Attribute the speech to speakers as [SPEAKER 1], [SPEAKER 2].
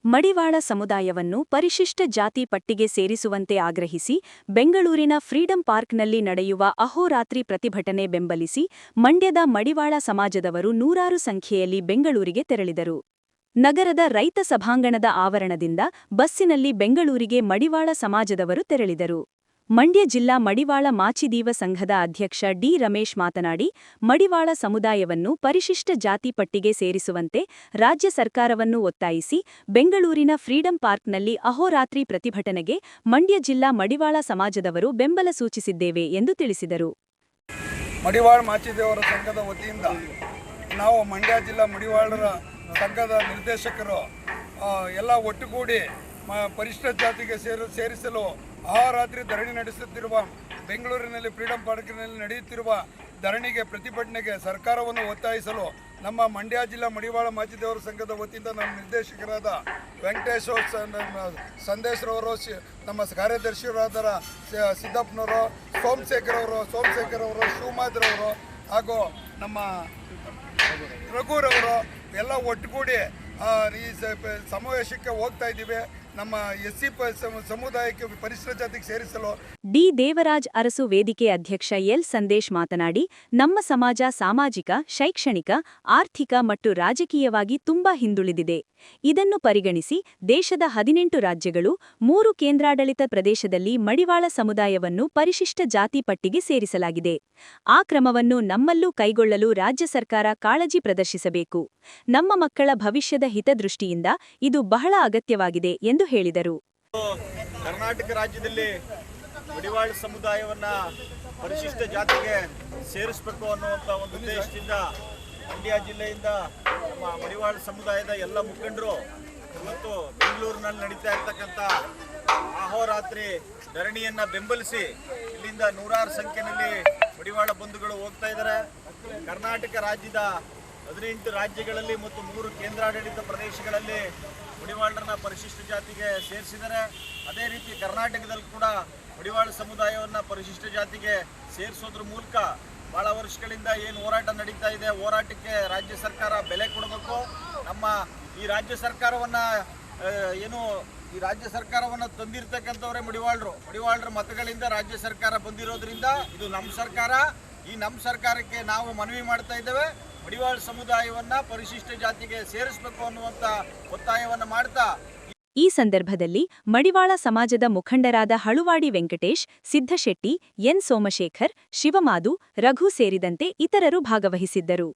[SPEAKER 1] ಮಡಿವಾಳ ಸಮುದಾಯವನ್ನು ಪರಿಶಿಷ್ಟ ಜಾತಿ ಪಟ್ಟಿಗೆ ಸೇರಿಸುವಂತೆ ಆಗ್ರಹಿಸಿ ಬೆಂಗಳೂರಿನ ಫ್ರೀಡಂ ಪಾರ್ಕ್ನಲ್ಲಿ ನಡೆಯುವ ಅಹೋರಾತ್ರಿ ಪ್ರತಿಭಟನೆ ಬೆಂಬಲಿಸಿ ಮಂಡ್ಯದ ಮಡಿವಾಳ ಸಮಾಜದವರು ನೂರಾರು ಸಂಖ್ಯೆಯಲ್ಲಿ ಬೆಂಗಳೂರಿಗೆ ತೆರಳಿದರು. ನಗರದ ರೈತ ಸಭಾಂಗಣದ ಆವರಣದಿಂದ ಬಸ್ಸಿನಲ್ಲಿ ಬೆಂಗಳೂರಿಗೆ ಮಡಿವಾಳ ಸಮಾಜದವರು ತೆರಳಿದರು. ಮಂಡ್ಯ ಜಿಲ್ಲಾ ಮಡಿವಾಳ ಮಾಚಿದೀವ ಸಂಘದ ಅಧ್ಯಕ್ಷ ಡಿ. ರಮೇಶ್ ಮಾತನಾಡಿ, ಮಡಿವಾಳ ಸಮುದಾಯವನ್ನು ಪರಿಶಿಷ್ಟ ಜಾತಿ ಪಟ್ಟಿಗೆ ಸೇರಿಸುವಂತೆ ರಾಜ್ಯ ಸರ್ಕಾರವನ್ನು ಒತ್ತಾಯಿಸಿ ಬೆಂಗಳೂರಿನ ಫ್ರೀಡಂ ಪಾರ್ಕ್ನಲ್ಲಿ ಅಹೋರಾತ್ರಿ ಪ್ರತಿಭಟನೆಗೆ ಮಂಡ್ಯ ಜಿಲ್ಲಾ ಮಡಿವಾಳ ಸಮಾಜದವರು ಬೆಂಬಲ ಸೂಚಿಸಿದ್ದೇವೆ ಎಂದು ತಿಳಿಸಿದರು.
[SPEAKER 2] ಮಡಿವಾಳ ಮಾಚಿದೇವರ ಸಂಘದ ವತಿಯಿಂದ ನಾವು ಮಂಡ್ಯ ಜಿಲ್ಲಾ ಮಡಿವಾಳರ ಸಂಘದ ನಿರ್ದೇಶಕರು ಎಲ್ಲ ಒಟ್ಟುಗೂಡಿ ಪರಿಶಿಷ್ಟ ಜಾತಿಗೆ ಸೇರಿಸಲು ಅಹೋರಾತ್ರಿ ಧರಣಿ ನಡೆಸುತ್ತಿರುವ ಬೆಂಗಳೂರಿನಲ್ಲಿ ಫ್ರೀಡಂ ಪಾರ್ಕ್ನಲ್ಲಿ ನಡೆಯುತ್ತಿರುವ ಧರಣಿಗೆ ಪ್ರತಿಭಟನೆಗೆ ಸರ್ಕಾರವನ್ನು ಒತ್ತಾಯಿಸಲು ನಮ್ಮ ಮಂಡ್ಯ ಜಿಲ್ಲಾ ಮಡಿವಾಳ ಮಾಚಿದೇವರ ಸಂಘದ ವತಿಯಿಂದ ನಮ್ಮ ನಿರ್ದೇಶಕರಾದ ವೆಂಕಟೇಶ್ ಸಂದೇಶ್ರವರು, ನಮ್ಮ ಕಾರ್ಯದರ್ಶಿಯವರಾದ ಸಿದ್ದಪ್ಪನವರು, ಸೋಮಶೇಖರ್ ಅವರು, ಶಿವಮಾದ್ರವರು ಹಾಗೂ ನಮ್ಮ ರಘುರವರು ಎಲ್ಲ ಒಟ್ಟುಗೂಡಿ ಈ ಸಮಾವೇಶಕ್ಕೆ ಹೋಗ್ತಾ ಇದ್ದೀವಿ. ನಮ್ಮ ಎಸ್ಸಿ ಸಮುದಾಯಕ್ಕೆ ಪರಿಶಿಷ್ಟ ಜಾತಿಗೆ ಸೇರಿಸಲು
[SPEAKER 1] ಡಿ. ದೇವರಾಜ್ ಅರಸು ವೇದಿಕೆ ಅಧ್ಯಕ್ಷ ಎಲ್. ಸಂದೇಶ್ ಮಾತನಾಡಿ, ನಮ್ಮ ಸಮಾಜ ಸಾಮಾಜಿಕ, ಶೈಕ್ಷಣಿಕ, ಆರ್ಥಿಕ ಮತ್ತು ರಾಜಕೀಯವಾಗಿ ತುಂಬಾ ಹಿಂದುಳಿದಿದೆ. ಇದನ್ನು ಪರಿಗಣಿಸಿ ದೇಶದ 18 ರಾಜ್ಯಗಳು, 3 ಕೇಂದ್ರಾಡಳಿತ ಪ್ರದೇಶದಲ್ಲಿ ಮಡಿವಾಳ ಸಮುದಾಯವನ್ನು ಪರಿಶಿಷ್ಟ ಜಾತಿ ಪಟ್ಟಿಗೆ ಸೇರಿಸಲಾಗಿದೆ. ಆ ಕ್ರಮವನ್ನು ನಮ್ಮಲ್ಲೂ ಕೈಗೊಳ್ಳಲು ರಾಜ್ಯ ಸರ್ಕಾರ ಕಾಳಜಿ ಪ್ರದರ್ಶಿಸಬೇಕು. ನಮ್ಮ ಮಕ್ಕಳ ಭವಿಷ್ಯದ ಹಿತದೃಷ್ಟಿಯಿಂದ ಇದು ಬಹಳ ಅಗತ್ಯವಾಗಿದೆ ಎಂದು ಹೇಳಿದರು.
[SPEAKER 3] ಕರ್ನಾಟಕ ರಾಜ್ಯದಲ್ಲಿ ಮಡಿವಾಳ ಸಮುದಾಯವನ್ನ ಪರಿಶಿಷ್ಟ ಜಾತಿಗೆ ಸೇರಿಸಬೇಕು ಅನ್ನುವಂಥ ಒಂದು ಉದ್ದೇಶದಿಂದ ಮಂಡ್ಯ ಜಿಲ್ಲೆಯಿಂದ ನಮ್ಮ ಮಡಿವಾಳ ಸಮುದಾಯದ ಎಲ್ಲ ಮುಖಂಡರು ಮತ್ತು ಬೆಂಗಳೂರಿನಲ್ಲಿ ನಡೀತಾ ಇರ್ತಕ್ಕಂಥ ಅಹೋರಾತ್ರಿ ಧರಣಿಯನ್ನ ಬೆಂಬಲಿಸಿ ಇಲ್ಲಿಂದ ನೂರಾರು ಸಂಖ್ಯೆಯಲ್ಲಿ ಮಡಿವಾಳ ಬಂಧುಗಳು ಹೋಗ್ತಾ ಇದ್ದಾರೆ. ಕರ್ನಾಟಕ ರಾಜ್ಯದ 18 ರಾಜ್ಯಗಳಲ್ಲಿ ಮತ್ತು 3 ಕೇಂದ್ರಾಡಳಿತ ಪ್ರದೇಶಗಳಲ್ಲಿ ಮಡಿವಾಳರನ್ನ ಪರಿಶಿಷ್ಟ ಜಾತಿಗೆ ಸೇರಿಸಿದ್ದಾರೆ. ಅದೇ ರೀತಿ ಕರ್ನಾಟಕದಲ್ಲಿ ಕೂಡ ಮಡಿವಾಳ ಸಮುದಾಯವನ್ನು ಪರಿಶಿಷ್ಟ ಜಾತಿಗೆ ಸೇರಿಸೋದ್ರ ಮೂಲಕ ಭಾಳ ವರ್ಷಗಳಿಂದ ಏನು ಹೋರಾಟ ನಡೀತಾ ಇದೆ, ಹೋರಾಟಕ್ಕೆ ರಾಜ್ಯ ಸರ್ಕಾರ ಬೆಲೆ ಕೊಡಬೇಕು. ನಮ್ಮ ಈ ರಾಜ್ಯ ಸರ್ಕಾರವನ್ನು ತಂದಿರ್ತಕ್ಕಂಥವರೇ ಮಡಿವಾಳರ ಮತಗಳಿಂದ ರಾಜ್ಯ ಸರ್ಕಾರ ಬಂದಿರೋದ್ರಿಂದ ಇದು ನಮ್ಮ ಸರ್ಕಾರ. ಈ ನಮ್ಮ ಸರ್ಕಾರಕ್ಕೆ ನಾವು ಮನವಿ ಮಾಡ್ತಾ ಇದ್ದೇವೆ, ಮಡಿವಾಳ ಸಮುದಾಯವನ್ನ ಪರಿಶಿಷ್ಟ ಜಾತಿಗೆ ಸೇರಿಸಬೇಕು ಅನ್ನುವಂಥ ಒತ್ತಾಯವನ್ನು ಮಾಡ್ತಾ
[SPEAKER 1] ಈ ಸಂದರ್ಭದಲ್ಲಿ ಮಡಿವಾಳ ಸಮಾಜದ ಮುಖಂಡರಾದ ಹಳುವಾಡಿ ವೆಂಕಟೇಶ್, ಸಿದ್ದಶೆಟ್ಟಿ, ಎನ್. ಸೋಮಶೇಖರ್, ಶಿವಮಾದು, ರಘು ಸೇರಿದಂತೆ ಇತರರು ಭಾಗವಹಿಸಿದ್ದರು.